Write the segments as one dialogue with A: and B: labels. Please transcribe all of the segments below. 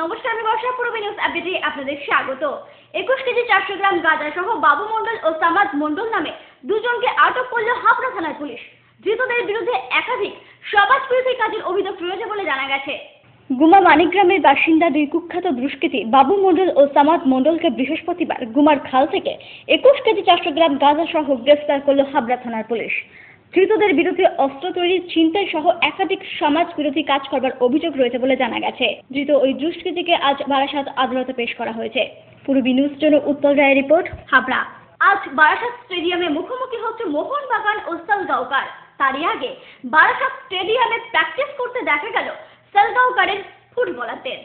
A: নমস্কার, আমি বর্ষা। পূর্ব নিউজ আপডেটে আপনাদের স্বাগত। 21 কেজি 400 গ্রাম গাঁজা সহ বাবু মণ্ডল ও সামাদ মণ্ডল নামে দুজনকে আটক করল হাবড়া থানার পুলিশ। ধৃতদের বিরুদ্ধে একাধিক সমাজবিরোধী কাজের অভিযোগ রয়েছে বলে জানা গেছে। গুমা মানিকগ্রামের বাসিন্দা দুই কুখ্যাত দুষ্কৃতী বাবু মণ্ডল ও সামাদ মণ্ডলকে বৃহস্পতিবার গুমার খাল থেকে 21 কেজি 400 গ্রাম গাঁজা সহ গ্রেফতার করল হাবড়া থানার পুলিশ। ধৃতদের বিরুদ্ধে অস্ত্র তৈরি, ছিনতাই সহ একাধিক সমাজ বিরোধী কাজ করবার অভিযোগ রয়েছে বলে জানা গেছে। ধৃত ওই দুষ্কৃতীকে আজ বারাসাত আদালতে পেশ করা হয়েছে। পূর্বী নিউজ জন্য উত্তল রায়ের রিপোর্ট, হাবড়া। আজ বারাসাত স্টেডিয়ামে মুখোমুখি হচ্ছে মোহনবাগান ও সালগাঁওকার। তারই আগে বারাসাত স্টেডিয়ামে প্র্যাকটিস করতে দেখা গেল সালগাঁওকারের ফুটবলারদের।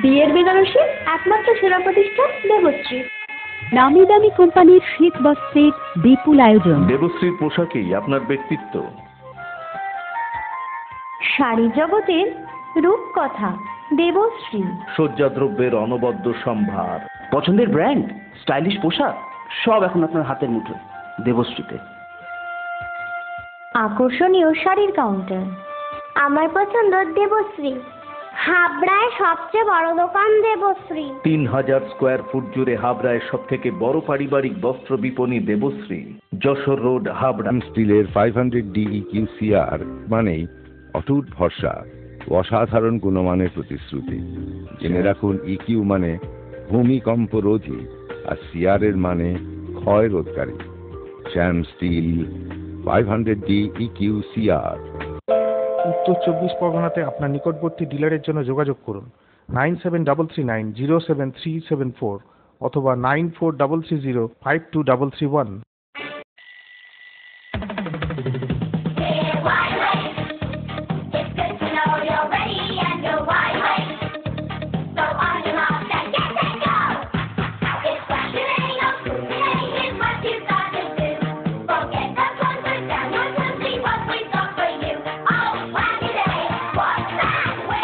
A: বিয়ের বেনারসি একমাত্র সেরা প্রতিষ্ঠান দেবশ্রী।
B: নামি দামি কোম্পানির শীত বস্ত্রের বিপুল আয়োজন।
C: দেবশ্রীর পোশাকেই আপনার ব্যক্তিত্ব।
B: শাড়ি জগতের রূপকথা দেবশ্রী।
C: সজ্জাদ্রব্যের অনবদ্য সম্ভার।
D: পছন্দের ব্র্যান্ড, স্টাইলিশ পোশাক সব এখন আপনার হাতের মুঠোয় দেবশ্রীতে।
B: আকর্ষণীয় শাড়ির কাউন্টার।
E: আমার পছন্দ দেবশ্রী। হাবড়ায় সবচেয়ে বড় দোকান দেবশ্রী।
C: 3000 স্কোয়ার ফুট জুড়ে হাবড়ায় সব থেকে বড় পারিবারিক বস্ত্র বিপণী দেবশ্রী। যশোর রোড, হাবড়া।
F: স্টিলের 500 DEQCR মানেই অটুট ভরসা, অসাধারণ গুণমানের প্রতিশ্রুতি। জেনে রাখুন, EQ মানে ভূমিকম্প রোধী, আর CR এর মানে ক্ষয় রোধকারী। শ্যাম স্টিল 500 DEQCR।
G: উত্তর 24 পরগনাতে আপনার নিকটবর্তী ডিলারের জন্য যোগাযোগ করুন 9733907374 অথবা 9433052331।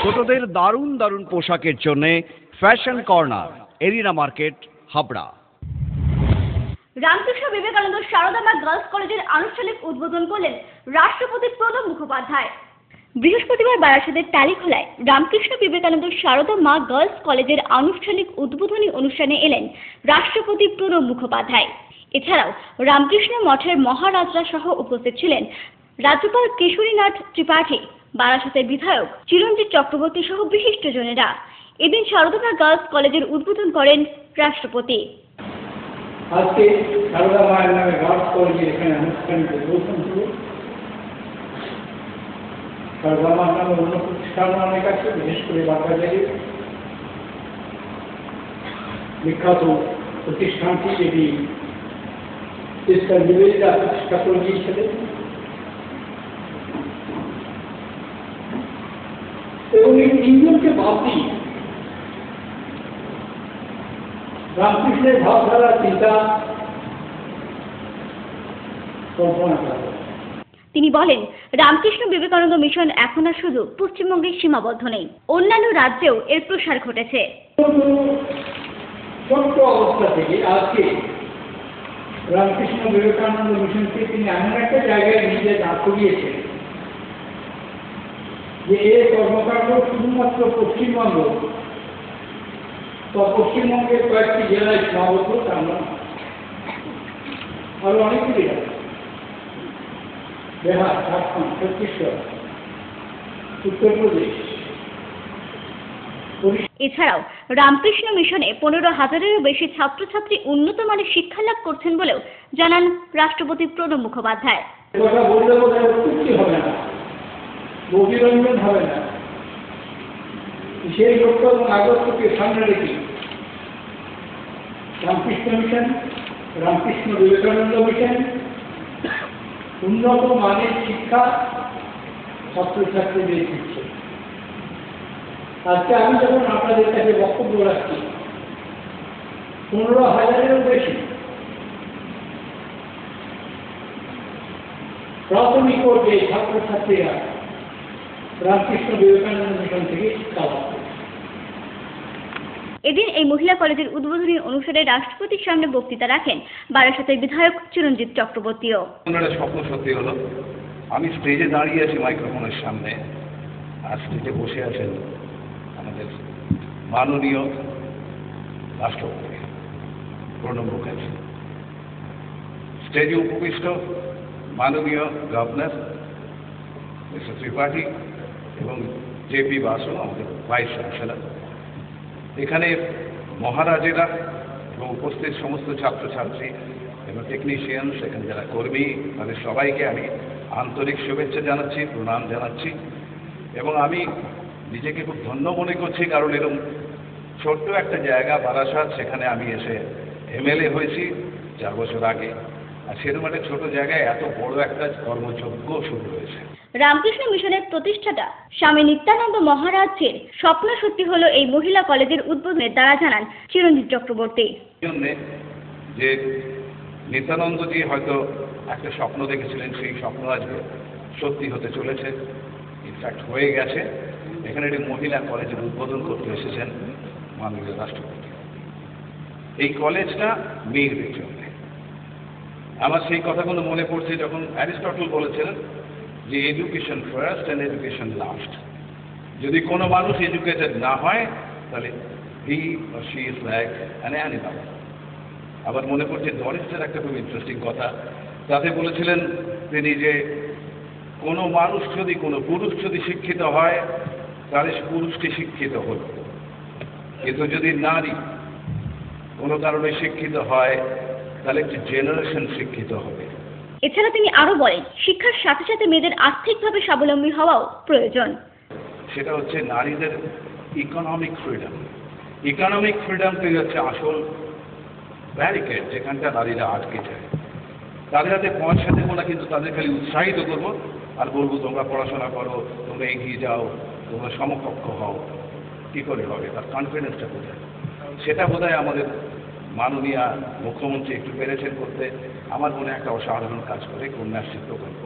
H: ছোটদের দারুণ দারুণ পোশাকের জন্য fashion corner, Arena market, Habra.
A: Ramakrishna Vivekananda Sarada মা গার্লস কলেজের আনুষ্ঠানিক উদ্বোধন করলেন রাষ্ট্রপতি প্রণব মুখোপাধ্যায়। বৃহস্পতিবার বারাসাতের টালিখোলায় রামকৃষ্ণ বিবেকানন্দ সারদা মা গার্লস কলেজের আনুষ্ঠানিক উদ্বোধনী অনুষ্ঠানে এলেন রাষ্ট্রপতি প্রণব মুখোপাধ্যায়। এছাড়াও রামকৃষ্ণ মঠের মহারাজরা সহ উপস্থিত ছিলেন রাজ্যপাল কেশরীনাথ ত্রিপাঠী, বারাসাতের বিধায়ক চিরঞ্জিত চক্রবর্তী সহ বিশিষ্টজনেরা। এদিন সারদা গার্লস কলেজের উদ্বোধন করেন রাষ্ট্রপতি।
I: আজকে সারদা মায়ের নামে গার্লস কলেজে এখানে আনুষ্ঠানিক উদ্বোধন হলো। সারদা মার নামে অন্য প্রতিষ্ঠান অনেক আছে, বিশেষ করে বাগবাজারে বিখ্যাত প্রতিষ্ঠানটি এটি প্রতিষ্ঠা করে দিয়েছিলেন এবং এই তিনজনকে বাদ দিয়ে রামকৃষ্ণের ভাবধারা, চিন্তা, কল্পনা করা।
A: তিনি বলেন, রামকৃষ্ণ বিবেকানন্দ মিশন এখন আর শুধু পশ্চিমবঙ্গে সীমাবদ্ধ নেই, অন্যান্য রাজ্যেও এর প্রসার ঘটেছে।
I: ছোট্ট অবস্থা থেকে আজকে রামকৃষ্ণ বিবেকানন্দ মিশনকে তিনি এমন একটা জায়গায় নিজে দাঁড় করিয়েছেন যে এর কর্মকাণ্ড শুধুমাত্র পশ্চিমবঙ্গ বা পশ্চিমবঙ্গের কয়েকটি জেলায় সীমাবদ্ধ তা নয়, আরো অনেকগুলি আছে। বিহার, ঝাড়খণ্ড, ছত্তিশগড়, উত্তরপ্রদেশ।
A: এছাড়াও রামকৃষ্ণ মিশনে 15,000-এরও বেশি ছাত্রছাত্রী উন্নত মানের শিক্ষা লাভ করছেন বলেও জানান রাষ্ট্রপতি প্রণব মুখোপাধ্যায়।
I: কথা বললে বোধহয় অত্যুক্তি হবে না, অভিরঞ্জন হবে না। সেই লক্ষ্য এবং আদর্শকে সামনে রেখে রামকৃষ্ণ মিশন, রামকৃষ্ণ বিবেকানন্দ মিশন উন্নত মানের শিক্ষা ছাত্রছাত্রীদের দিচ্ছে। আজকে আমি যখন আপনাদের কাছে বক্তব্য রাখছি, 15,000-এরও বেশি প্রাথমিক পর্যায়ে ছাত্রছাত্রীরা রামকৃষ্ণ বিবেকানন্দ মিশন থেকে শিক্ষা লাভ করে।
A: এদিন এই মহিলা কলেজের উদ্বোধনী অনুষ্ঠানে রাষ্ট্রপতির সামনে বক্তৃতা রাখেন বারাসাতের বিধায়ক চিরঞ্জিত চক্রবর্তীও।
J: একটা স্বপ্ন সত্যি হলো, আমি স্টেজে দাঁড়িয়ে আছি মাইক্রোফোনের সামনে, আর স্টেজে বসে আছেন আমাদের মাননীয় রাষ্ট্রপতি প্রণব মুখার্জি, স্টেজে উপবিষ্ট মাননীয় গভর্নর মিস্টার ত্রিপাঠী এবং জেপি বাসু আমাদের ভাইস চ্যান্সেলর, এখানে মহারাজেরা এবং উপস্থিত সমস্ত ছাত্রছাত্রী এবং টেকনিশিয়ানস, এখানে যারা কর্মী, তাদের সবাইকে আমি আন্তরিক শুভেচ্ছা জানাচ্ছি, প্রণাম জানাচ্ছি। এবং আমি নিজেকে খুব ধন্য মনে করছি, কারণ এরকম ছোট্ট একটা জায়গা বারাসাত, সেখানে আমি এসে এমএলএ হয়েছি 4 বছর আগে, আর সেরকম একটা ছোট জায়গায় এত বড় একটা কর্মযজ্ঞ শুরু হয়েছে।
A: রামকৃষ্ণ মিশনের প্রতিষ্ঠাতা স্বামী নিত্যানন্দ মহারাজের স্বপ্ন সত্যি হলো এই মহিলা কলেজের উদ্বোধনের দ্বারা, জানান চিরঞ্জিত চক্রবর্তী।
J: যে নিত্যানন্দজি হয়তো একটা স্বপ্ন দেখেছিলেন, সেই স্বপ্ন আজকে সত্যি হতে চলেছে, ইনফ্যাক্ট হয়ে গেছে। এখানে একটি মহিলা কলেজের উদ্বোধন করতে এসেছেন মাননীয় রাষ্ট্রপতি। এই কলেজটা মেয়েদের জন্য। আমার সেই কথাগুলো মনে পড়ছে যখন অ্যারিস্টটল বলেছিলেন যে education first and education last. যদি কোনো মানুষ এডুকেটেড না হয় তাহলে he or she is like an animal. আবার মনে পড়ছে ডরিসের একটা খুব ইন্টারেস্টিং কথা, তাতে বলেছিলেন তিনি যে কোনো মানুষ যদি, কোনো পুরুষ যদি শিক্ষিত হয় তাহলে পুরুষটি শিক্ষিত হল, কিন্তু যদি নারী কোনো কারণে শিক্ষিত হয় তাহলে একটি জেনারেশন শিক্ষিত হবে।
A: এছাড়া তিনি আরো বলেন, শিক্ষার সাথে সাথে মেয়েদের আর্থিকভাবে স্বাবলম্বী হওয়াও প্রয়োজন।
J: সেটা হচ্ছে নারীদের ইকোনমিক ফ্রিডম। ইকোনমিক ফ্রিডমটাই হচ্ছে আসল ব্যারিকেড, যেখানটা নারীরা আটকে যায়। তাদের হাতে পয়সা দেবো না, কিন্তু তাদের খালি উৎসাহিত করবো আর বলবো তোমরা পড়াশোনা করো, তোমরা এগিয়ে যাও, তোমরা সমকক্ষ হও। কী করে হবে? তার কনফিডেন্সটা কোথায়? সেটা বোধহয় আমাদের মাননীয় মুখ্যমন্ত্রী একটু পেরেছেন করতে। আমার মনে একটা অসাধারণ কাজ করে কন্যাশ্রী প্রকল্প,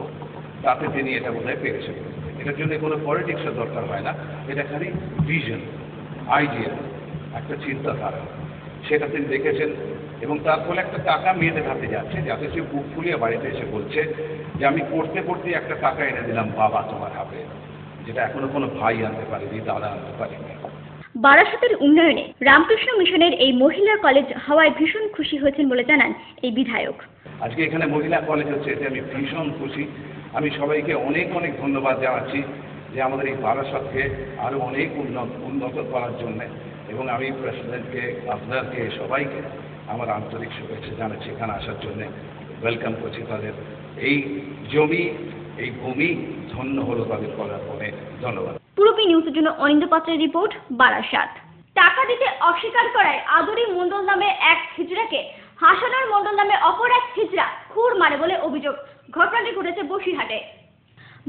J: তাতে তিনি এটা বোধহয় পেরেছেন। এটার জন্য কোনো পলিটিক্সের দরকার হয় না, এটা খালি ভিশন, আইডিয়া, একটা চিন্তাধারা, সেটা তিনি দেখেছেন। এবং তার ফলে একটা টাকা মেয়েদের হাতে যাচ্ছে, যাতে সে বুক ফুলিয়ে বাড়িতে এসে বলছে যে আমি পড়তে পড়তে একটা টাকা এনে দিলাম বাবা তোমার হাতে, যেটা এখনো কোনো ভাই আনতে পারেনি, দাদা আনতে পারেনি।
A: বারাসাতের উন্নয়নে রামকৃষ্ণ মিশনের এই মহিলা কলেজ হওয়ায় ভীষণ খুশি হয়েছেন বলে জানান এই বিধায়ক।
J: আজকে এখানে মহিলা কলেজ হচ্ছে, এতে আমি ভীষণ খুশি। আমি সবাইকে অনেক অনেক ধন্যবাদ জানাচ্ছি যে আমাদের এই বারাসাতকে আরও অনেক উন্নত করার জন্য। এবং আমি প্রেসিডেন্টকে, আপনাদেরকে, সবাইকে আমার আন্তরিক শুভেচ্ছা জানাচ্ছি এখানে আসার জন্য, ওয়েলকাম করছি তাদের। এই জমি, এই ভূমি ধন্য হলো তাদের করার পরে। ধন্যবাদ।
A: পুরোপি নিউজের জন্য অনিন্দ পাত্রের রিপোর্ট, বারাসাত। টাকা দিতে অস্বীকার করায় আদুরি মণ্ডল নামে এক হিজড়াকে হাসানুর মণ্ডল নামে অপর এক হিজড়া খুর মারে বলে অভিযোগ। ঘটনাটি ঘটেছে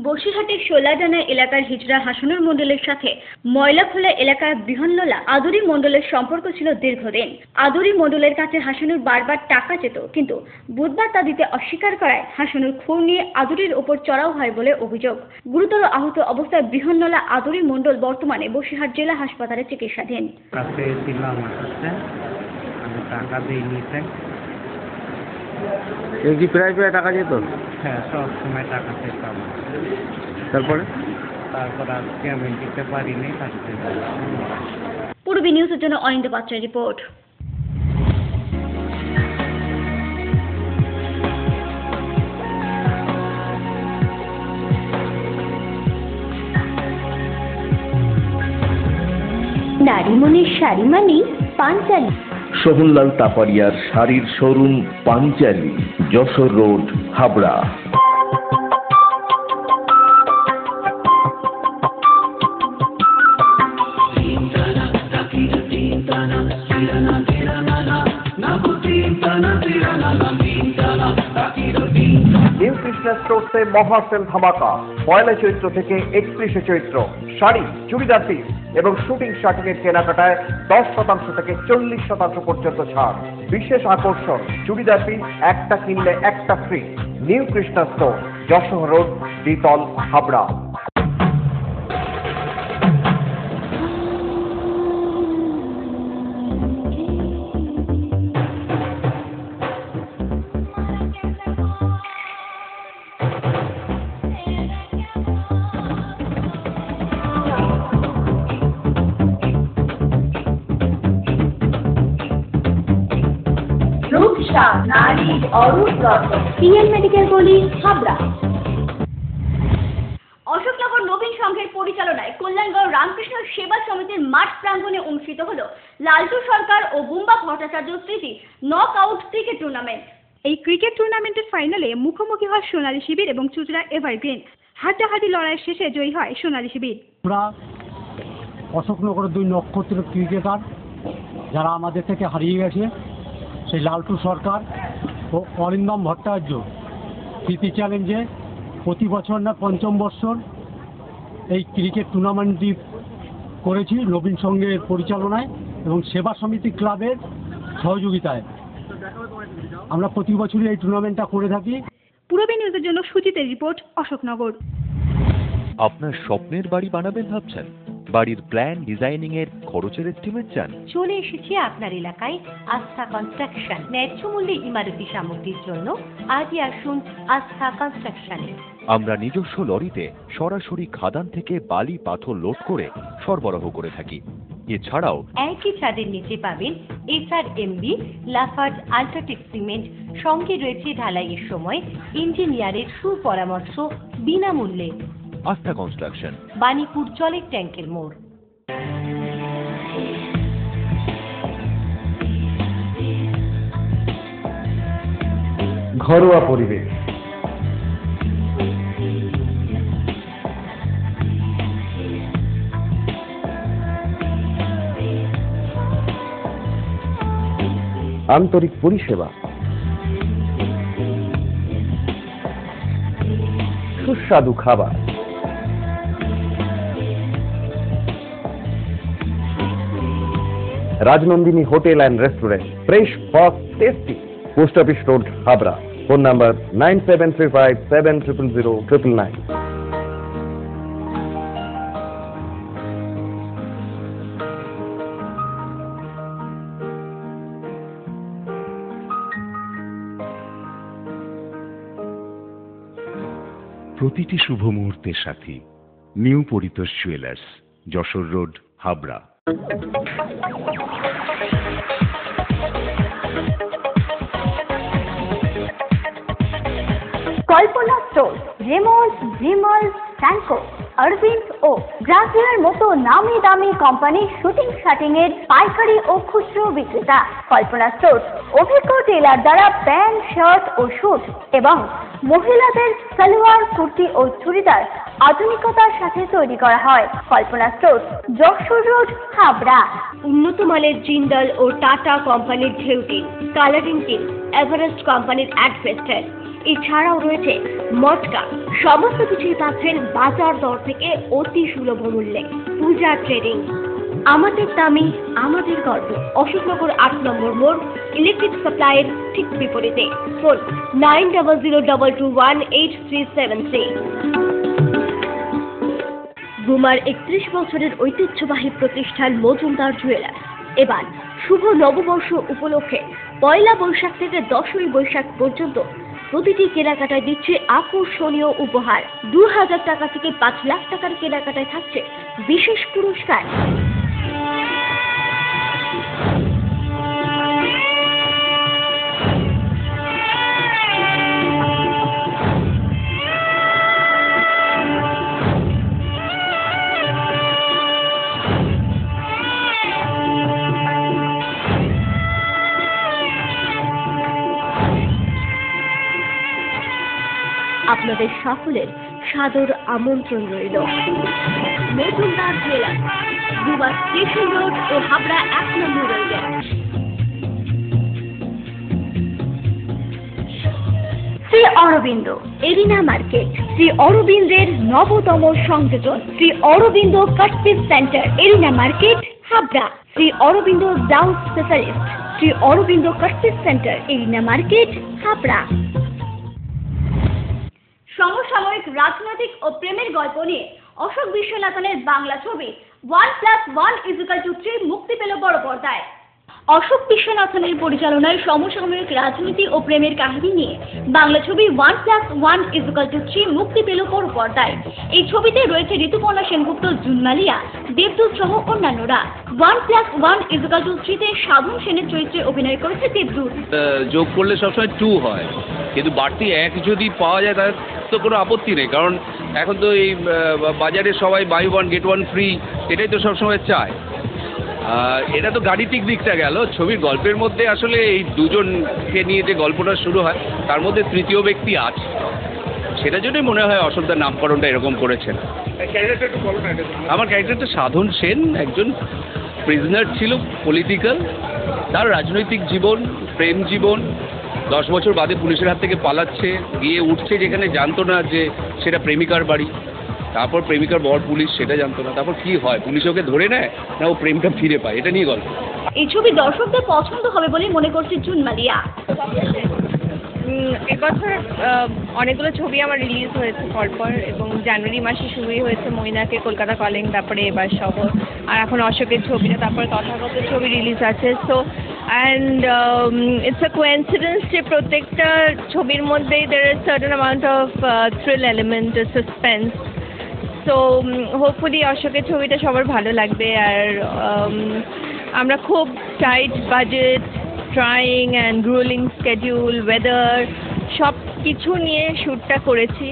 A: বসিরহাটের শোলাডানা এলাকার হিজড়া হাসানুর মণ্ডলের সাথে ময়লাখোলা এলাকার বৃহন্নলা আদুরি মণ্ডলের সম্পর্ক ছিল দীর্ঘদিন। আদুরি মণ্ডলের কাছে হাসানুর বারবার টাকা চেত, কিন্তু বুধবার তা দিতে অস্বীকার করায় হাসানুর খুর নিয়ে আদুরির ওপর চড়াও হয় বলে অভিযোগ। গুরুতর আহত অবস্থায় বৃহন্নলা আদুরি মণ্ডল বর্তমানে বসিরহাট জেলা হাসপাতালে চিকিৎসাধীন।
K: টাকা দিয়ে নিতে
D: কি প্রায় প্রায় টাকা যেত?
I: হ্যাঁ, সব সময় টাকা পেতাম।
D: তারপরে
I: তারপর আর পেমেন্ট দিতে পারিনি, কাটতে
A: পূর্বী নিউজের জন্য অনিন্দ পাত্রের রিপোর্ট।
B: নারীমণির শাড়ি মানেই পাঞ্চালী।
C: সোহনলাল তাপারিয়ার শাড়ির showroom Panchali, Jessore road, Habra.
K: New Krishna স্টোরসে মহাসেল ধামাকা 1 চৈত্র থেকে 31 চৈত্র। শাড়ি, চুড়িদার পিস এবং শুটিং শার্টিং এর কেনাকাটায় 10% থেকে 40% পর্যন্ত ছাড়। বিশেষ আকর্ষণ, চুড়িদার পিস একটা কিনলে একটা free. New Krishna store, Jessore road, দ্বিতল, হাবড়া।
B: পিএন মেডিকেল গলি, হাবড়া।
A: অশোকনগর নবীন সংঘের পরিচালনায় কল্যাণগড় রামকৃষ্ণ সেবা সমিতির মাঠ প্রাঙ্গণে অনুষ্ঠিত হলো লালটু সরকার ও বুম্বা ভট্টাচার্য স্মৃতি নক আউট ক্রিকেট টুর্নামেন্ট।
B: এই ক্রিকেট টুর্নামেন্টের ফাইনালে মুখোমুখি হয় সোনালী শিবির এবং চুঁচুড়া এভারগ্রিন। হাড্ডাহাড্ডি লড়াইয়ের শেষে জয়ী হয় সোনালী শিবির।
L: আমরা অশোকনগরের 2 নক্ষত্র ক্রিকেটার যারা আমাদের থেকে হারিয়ে গেছে, সেই লালটু সরকার ও অরিন্দম ভট্টাচার্য স্মৃতি চ্যালেঞ্জে প্রতি বছর না 5ম বছর এই ক্রিকেট টুর্নামেন্টটি করেছি নবীন সংঘের পরিচালনায় এবং সেবা সমিতি ক্লাবের সহযোগিতায়। আমরা প্রতি বছরই এই টুর্নামেন্টটা করে থাকি।
B: পূর্বী নিউজের জন্য সুজিতের রিপোর্ট, অশোকনগর।
M: আপনার স্বপ্নের বাড়ি বানাবেন ভাবছেন? বাড়ির প্ল্যান ডিজাইনিং এর খরচের এস্টিমেট চান?
N: চলে এসেছি আপনার এলাকায় আস্থা কনস্ট্রাকশন। ন্যায্য মূল্যে ইমারতি সামগ্রীর জন্য আজই আসুন আস্থা কনস্ট্রাকশনে।
M: আমরা নিজস্ব লরিতে সরাসরি খাদান থেকে বালি পাথর লোড করে সরবরাহ করে থাকি। এছাড়াও
N: একই ছাদের নিচে পাবেন SRMB, লাফার্জ, আল্ট্রাটেক সিমেন্ট। সঙ্গে রয়েছে ঢালাইয়ের সময় ইঞ্জিনিয়ারের সুপরামর্শ বিনামূল্যে।
M: আস্থা কনস্ট্রাকশন,
N: বাণীপুর জলের ট্যাঙ্কের মোড়।
K: ঘরোয়া পরিবেশ, আন্তরিক পরিষেবা, সুস্বাদু খাবার, Rajnandini hotel and restaurant, fresh, fast, tasty. Post office road, Habra. Phone number 9735700999।
F: প্রতিটি শুভ মুহূর্তের সাথী new Paritosh jewellers, Jessore road, Habra.
A: Kalpana store, Raymonds, Vimal, Sanco, Arvind ও গ্রাসিয়ার মতো নামি দামি কোম্পানির শুটিং শার্টিং এর পাইকারি ও খুচরো বিক্রেতা। কল্পনা স্টোর অভিজ্ঞ টেলার দ্বারা প্যান্ট, শার্ট ও স্যুট এবং মহিলাদের সালোয়ার, কুর্তি ও চুড়িদার আধুনিকতার সাথে তৈরি করা হয়। কল্পনা স্টোর, যশোর রোড, হাবড়া। উন্নত মানের জিন্দাল ও টাটা কোম্পানির ঢেউ টিন, কালারিং টিন, এভারেস্ট কোম্পানির অ্যাডভেস্টার, এছাড়াও রয়েছে মটকা। সমস্ত কিছুই পাচ্ছেন বাজার দর থেকে অতি সুলভ মূল্যে। পূজা ট্রেডিং, আমাদের দামি আমাদের গর্ব। অশোকনগর 8 নম্বর মোড়, ইলেকট্রিক সাপ্লাইয়ের ঠিক বিপরীতে। ফোন 9002218373। গুমার 31 বছরের ঐতিহ্যবাহী প্রতিষ্ঠান মজুমদার জুয়েলার্স এবার শুভ নববর্ষ উপলক্ষে পয়লা বৈশাখ থেকে 10ই বৈশাখ পর্যন্ত প্রতিটি কেনাকাটায় দিচ্ছে আকর্ষণীয় উপহার। 2000 টাকা থেকে 5 লাখ টাকার কেনাকাটায় থাকছে বিশেষ পুরস্কার। আপনাদের সকলের সাদর আমন্ত্রণ রইল। মজুমদার জুয়েলার্স, দুবার স্টেশন রোড ও হাবড়া 1 নম্বর rail gate. Shri Aurobindo arena market, Shri অরবিন্দের নবতম সংযোজন, Shri Aurobindo cut piece centre, arena market, Habra. Shri Aurobindo blouse specialist, Shri Aurobindo cut piece centre, arena market, Habra. সমসাময়িক রাজনৈতিক ও প্রেমের গল্প নিয়ে অশোক বিশ্বনাথনের বাংলা ছবি 1+1=3 মুক্তি পেল বড় পর্দায়। অশোক বিশ্বনাথনের পরিচালনায় সমসাময়িক রাজনীতি ও প্রেমের কাহিনী নিয়ে বাংলা ছবি 1+1=3 মুক্তি পেল বড় পর্দায়। এই ছবিতে রয়েছে ঋতুপর্ণা সেনগুপ্ত, জুন মালিয়া, দেবদূত সহ অন্যান্যরা। 1+1=3-তে সাধন সেনের চরিত্রে অভিনয় করেছে দেবদূত।
O: যোগ করলে সবসময় 2 হয়, কিন্তু বাড়তি 1 যদি পাওয়া যায় তার তো কোনো আপত্তি নেই, কারণ এখন তো এই বাজারে সবাই বাই 1 get 1 ফ্রি, এটাই তো সবসময় চায়। এটা তো গাণিতিক দিকটা গেল। ছবির গল্পের মধ্যে আসলে এই দুজনকে নিয়ে যে গল্পটা শুরু হয় তার মধ্যে তৃতীয় ব্যক্তি আছে, সেটার জন্যই মনে হয় অশোকদার নামকরণটা এরকম করেছেন। আমার ক্যারেক্টারটা সাধন সেন, একজন প্রিজনার ছিল পলিটিক্যাল, তার রাজনৈতিক জীবন, প্রেম জীবন, 10 বছর বাদে পুলিশের হাত থেকে পালাচ্ছে, গিয়ে উঠছে যেখানে জানতো না যে সেটা প্রেমিকার বাড়ি, তারপর প্রেমিকার বর পুলিশ সেটা জানতো না, তারপর কি হয়, পুলিশ ওকে ধরে নেয় না ও প্রেমটা ফিরে পায়, এটা নিয়ে গল্প।
A: এই ছবি দর্শকদের পছন্দ হবে বলে মনে করছে জুন মালিয়া।
P: এবছর অনেকগুলো ছবি আমার রিলিজ হয়েছে পরপর, এবং জানুয়ারি মাসে শুরুই হয়েছে মৈনাকে, কলকাতা কলিং, তারপরে এবার শহর, আর এখন অশোকের ছবিটা, তারপরে তথাগত ছবি রিলিজ আছে। So and it's a coincidence যে প্রত্যেকটা ছবির মধ্যেই there is certain amount of thrill element, suspense. So hopefully অশোকের ছবিটা সবার ভালো লাগবে। আর আমরা খুব tight budget, trying and grueling schedule, weather সব কিছু নিয়ে শ্যুটটা করেছি,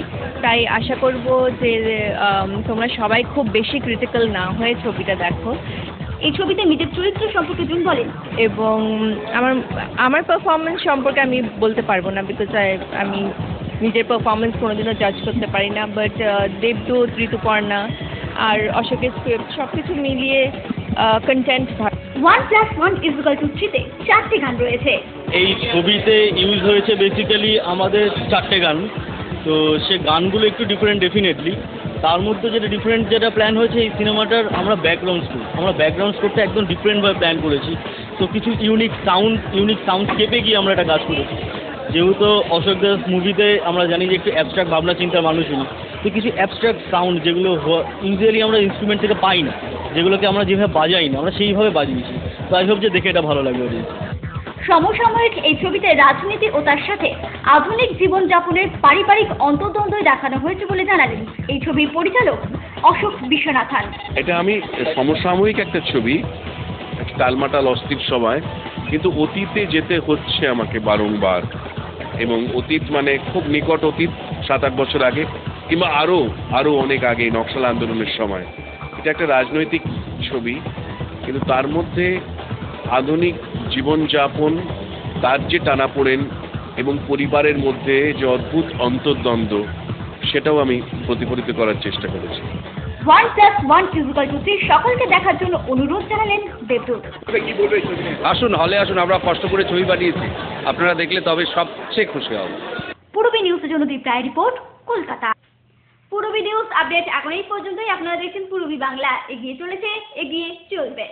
P: তাই আশা করব যে তোমরা সবাই খুব বেশি ক্রিটিক্যাল না হয়ে ছবিটা দেখো।
A: এই ছবিতে নিজের চরিত্র সম্পর্কে জুন বলেন।
P: এবং আমার পারফরমেন্স সম্পর্কে আমি বলতে পারবো না, বিকজ আমি নিজের পারফরমেন্স কোনোদিনও জাজ করতে পারি না, বাট দেবদূত, ঋতুপর্ণা আর অশোকের স্ক্রিপ্ট সব কিছু মিলিয়ে কন্টেন্ট।
A: 1+1=3-তে 4টি গান রয়েছে।
Q: এই ছবিতে ইউজ হয়েছে বেসিক্যালি আমাদের 4টে গান, তো সে গানগুলো একটু ডিফারেন্ট ডেফিনেটলি। তার মধ্যে যেটা ডিফারেন্ট যেটা প্ল্যান হয়েছে এই সিনেমাটার আমরা ব্যাকগ্রাউন্ড স্কোরটা একদম ডিফারেন্টভাবে প্ল্যান করেছি। তো কিছু ইউনিক সাউন্ডস্কেপে গিয়ে আমরা একটা কাজ করেছি। যেহেতু অশোক দাস মুভিতে আমরা জানি যে একটু অ্যাবস্ট্রাক্ট ভাবনা চিন্তার মানুষ উনি, তো কিছু অ্যাবস্ট্রাক্ট সাউন্ড যেগুলো ইউজুয়ালি আমরা ইনস্ট্রুমেন্ট থেকে পাই না, যেগুলোকে আমরা যেভাবে বাজাই না, আমরা সেইভাবে বাজিয়েছি। তো আই হোপ যে দেখে এটা ভালো লাগবে।
A: সমসাময়িক এই ছবিতে রাজনীতি ও তার সাথে আধুনিক জীবনযাপনের পারিবারিক অন্তর্দ্বন্দ্ব দেখানো হয়েছে বলে জানালেন এই ছবির পরিচালক অশোক বিশ্বনাথন।
R: এটা আমি সমসাময়িক একটা ছবি, টালমাটাল অস্থির সময়, কিন্তু অতীতে যেতে হচ্ছে আমাকে বারংবার, এবং অতীত মানে খুব নিকট অতীত, 7-8 বছর আগে, কিংবা আরও অনেক আগে, নকশাল আন্দোলনের সময়। এটা একটা রাজনৈতিক ছবি, কিন্তু তার মধ্যে আধুনিক জীবনযাপন, তার যে টানাপোড়েন এবং পরিবারের মধ্যে যে অদ্ভুত অন্তর্দ্বন্দ্ব, সেটাও আমি প্রতিফলিত করার চেষ্টা করেছি।
A: 1+1=3 সকলকে দেখার জন্য অনুরোধ জানালেন দেবদূত।
O: আসুন, হলে আসুন, আমরা কষ্ট করে ছবি বানিয়েছি, আপনারা দেখলে তবে সবচেয়ে খুশি হব।
A: পূরবী নিউজের জন্য Deep Roy report, Kolkata. Purabi news update এখন এই পর্যন্তই। আপনারা দেখছেন পূরবী বাংলা, এগিয়ে চলেছে, এগিয়ে চলবে।